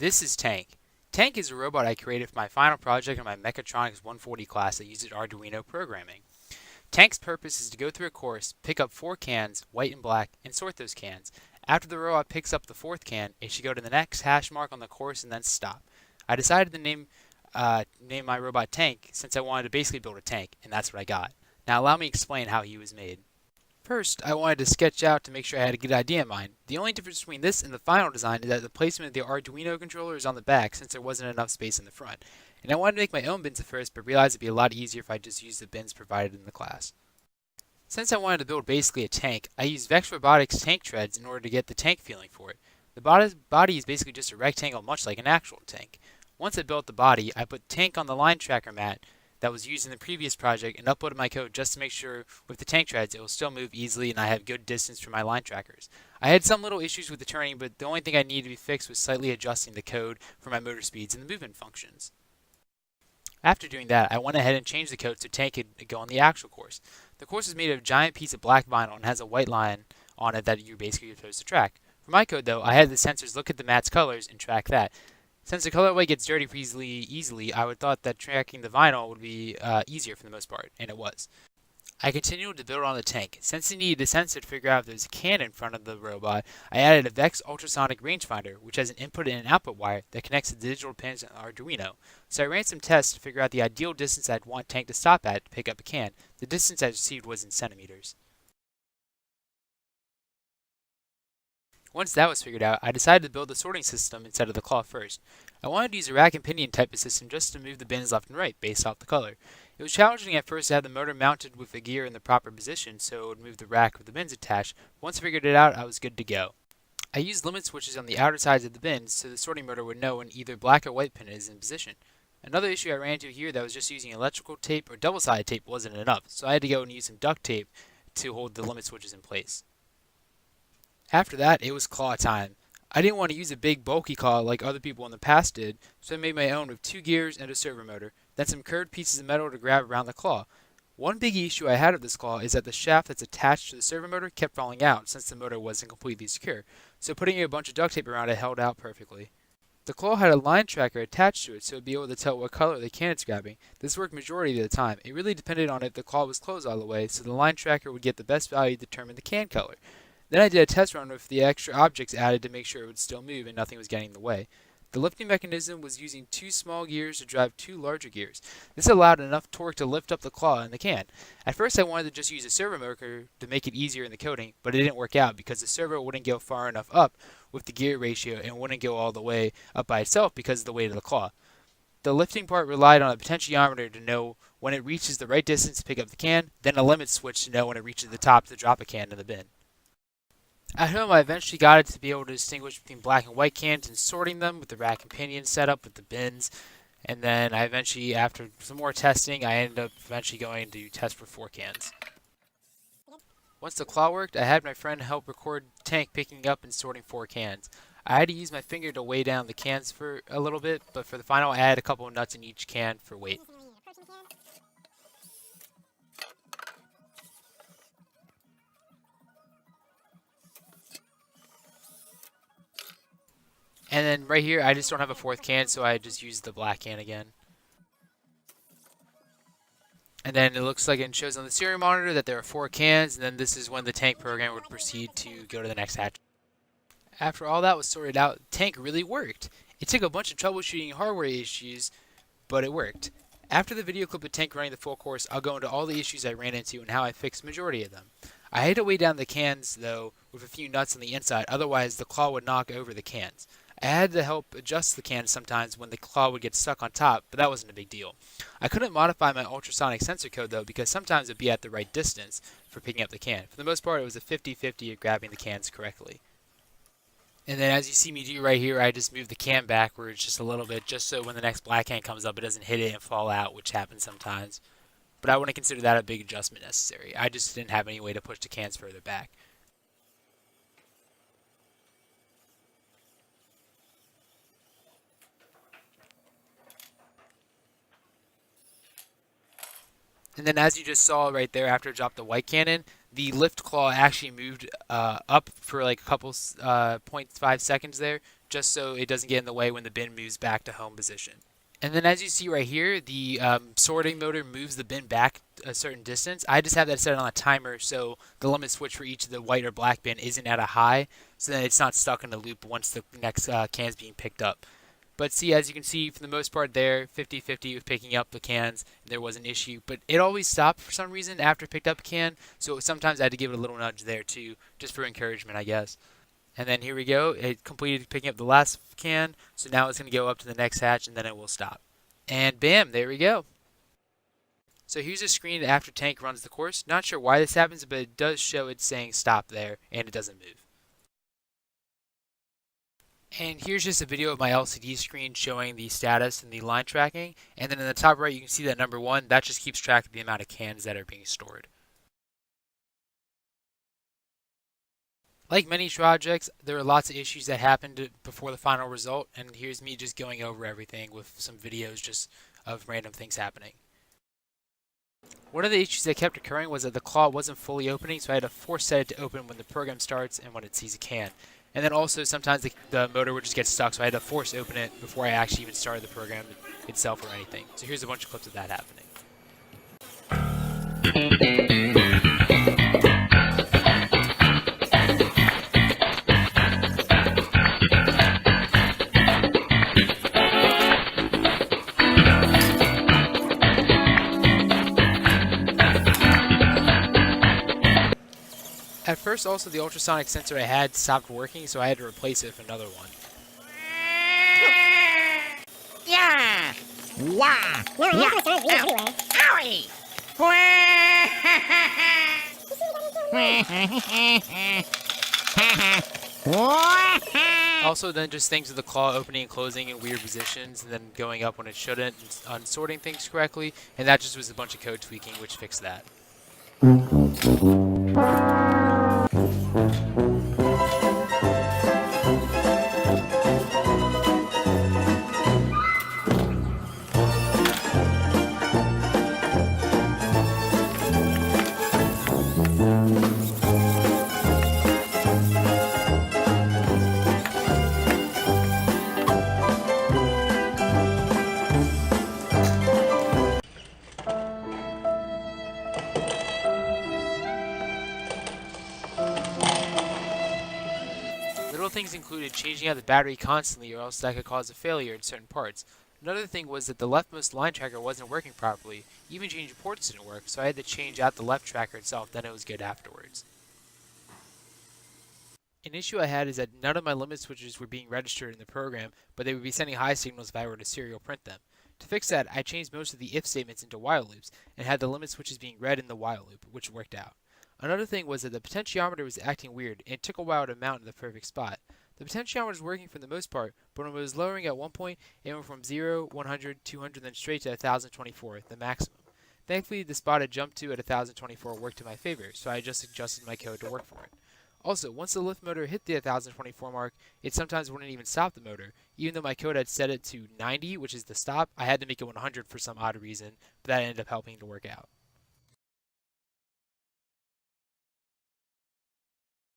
This is Tank. Tank is a robot I created for my final project in my Mechatronics 140 class that uses Arduino programming. Tank's purpose is to go through a course, pick up 4 cans, white and black, and sort those cans. After the robot picks up the 4th can, it should go to the next hash mark on the course and then stop. I decided to name my robot Tank since I wanted to basically build a tank, and that's what I got. Now allow me to explain how he was made. First, I wanted to sketch out to make sure I had a good idea in mind. The only difference between this and the final design is that the placement of the Arduino controller is on the back since there wasn't enough space in the front. And I wanted to make my own bins at first, but realized it'd be a lot easier if I just used the bins provided in the class. Since I wanted to build basically a tank, I used Vex Robotics tank treads in order to get the tank feeling for it. The body is basically just a rectangle much like an actual tank. Once I built the body, I put tank on the line tracker mat that was used in the previous project and uploaded my code just to make sure with the tank treads it will still move easily and I have good distance for my line trackers. I had some little issues with the turning, but the only thing I needed to be fixed was slightly adjusting the code for my motor speeds and the movement functions. After doing that, I went ahead and changed the code so tank could go on the actual course. The course is made of a giant piece of black vinyl and has a white line on it that you're basically supposed to track. For my code though, I had the sensors look at the mat's colors and track that. Since the colorway gets dirty easily, I would thought that tracking the vinyl would be easier for the most part, and it was. I continued to build on the tank. Since it needed a sensor to figure out if there's a can in front of the robot, I added a Vex ultrasonic rangefinder, which has an input and an output wire that connects the digital pins on Arduino. So I ran some tests to figure out the ideal distance I'd want tank to stop at to pick up a can. The distance I received was in centimeters. Once that was figured out, I decided to build the sorting system instead of the claw first. I wanted to use a rack and pinion type of system just to move the bins left and right based off the color. It was challenging at first to have the motor mounted with the gear in the proper position so it would move the rack with the bins attached. Once I figured it out, I was good to go. I used limit switches on the outer sides of the bins so the sorting motor would know when either black or white pin is in position. Another issue I ran into here that was just using electrical tape or double-sided tape wasn't enough, so I had to go and use some duct tape to hold the limit switches in place. After that, it was claw time. I didn't want to use a big bulky claw like other people in the past did, so I made my own with 2 gears and a servo motor, then some curved pieces of metal to grab around the claw. One big issue I had with this claw is that the shaft that's attached to the servo motor kept falling out since the motor wasn't completely secure, so putting a bunch of duct tape around it held out perfectly. The claw had a line tracker attached to it so it would be able to tell what color the can it's grabbing. This worked majority of the time. It really depended on if the claw was closed all the way, so the line tracker would get the best value to determine the can color. Then I did a test run with the extra objects added to make sure it would still move and nothing was getting in the way. The lifting mechanism was using 2 small gears to drive 2 larger gears. This allowed enough torque to lift up the claw in the can. At first I wanted to just use a servo motor to make it easier in the coding, but it didn't work out because the servo wouldn't go far enough up with the gear ratio and wouldn't go all the way up by itself because of the weight of the claw. The lifting part relied on a potentiometer to know when it reaches the right distance to pick up the can, then a limit switch to know when it reaches the top to drop a can in the bin. At home, I eventually got it to be able to distinguish between black and white cans and sorting them with the rack and pinion setup with the bins. And then I eventually, after some more testing, I ended up eventually going to test for 4 cans. Once the claw worked, I had my friend help record Tank picking up and sorting 4 cans. I had to use my finger to weigh down the cans for a little bit, but for the final I added a couple of nuts in each can for weight. And then right here, I just don't have a 4th can, so I just used the black can again. And then it looks like it shows on the serial monitor that there are 4 cans, and then this is when the tank program would proceed to go to the next hatch. After all that was sorted out, tank really worked. It took a bunch of troubleshooting hardware issues, but it worked. After the video clip of tank running the full course, I'll go into all the issues I ran into and how I fixed the majority of them. I had to weigh down the cans, though, with a few nuts on the inside, otherwise the claw would knock over the cans. I had to help adjust the can sometimes when the claw would get stuck on top, but that wasn't a big deal. I couldn't modify my ultrasonic sensor code though because sometimes it would be at the right distance for picking up the can. For the most part, it was a 50-50 of grabbing the cans correctly. And then as you see me do right here, I just move the can backwards just a little bit just so when the next black can comes up it doesn't hit it and fall out, which happens sometimes. But I wouldn't consider that a big adjustment necessary. I just didn't have any way to push the cans further back. And then as you just saw right there after I dropped the white can in, the lift claw actually moved up for like a couple 0.5 seconds there, just so it doesn't get in the way when the bin moves back to home position. And then as you see right here, the sorting motor moves the bin back a certain distance. I just have that set on a timer so the limit switch for each of the white or black bin isn't at a high, so that it's not stuck in the loop once the next can is being picked up. But see, as you can see, for the most part there, 50-50 with picking up the cans, there was an issue. But it always stopped for some reason after it picked up a can, so sometimes I had to give it a little nudge there too, just for encouragement, I guess. And then here we go, it completed picking up the last can, so now it's going to go up to the next hatch and then it will stop. And bam, there we go. So here's a screen after tank runs the course. Not sure why this happens, but it does show it saying stop there, and it doesn't move. And here's just a video of my LCD screen showing the status and the line tracking. And then in the top right, you can see that number 1, that just keeps track of the amount of cans that are being stored. Like many projects, there are lots of issues that happened before the final result, and here's me just going over everything with some videos just of random things happening. One of the issues that kept occurring was that the claw wasn't fully opening, so I had to force set it to open when the program starts and when it sees a can. And then also sometimes the motor would just get stuck, so I had to force open it before I actually even started the program itself or anything. So here's a bunch of clips of that happening. At first, also, the ultrasonic sensor I had stopped working, so I had to replace it with another one. Yeah! Wow! No, I'm not gonna start anyway. Owie! Also, then just things with the claw opening and closing in weird positions, and then going up when it shouldn't, and unsorting things correctly, and that just was a bunch of code tweaking, which fixed that. Little things included changing out the battery constantly, or else that could cause a failure in certain parts. Another thing was that the leftmost line tracker wasn't working properly. Even changing ports didn't work, so I had to change out the left tracker itself, then it was good afterwards. An issue I had is that none of my limit switches were being registered in the program, but they would be sending high signals if I were to serial print them. To fix that, I changed most of the if statements into while loops, and had the limit switches being read in the while loop, which worked out. Another thing was that the potentiometer was acting weird, and it took a while to mount in the perfect spot. The potentiometer was working for the most part, but when it was lowering at one point, it went from 0, 100, 200, then straight to 1024, the maximum. Thankfully, the spot I jumped to at 1024 worked in my favor, so I just adjusted my code to work for it. Also, once the lift motor hit the 1024 mark, it sometimes wouldn't even stop the motor. Even though my code had set it to 90, which is the stop, I had to make it 100 for some odd reason, but that ended up helping to work out.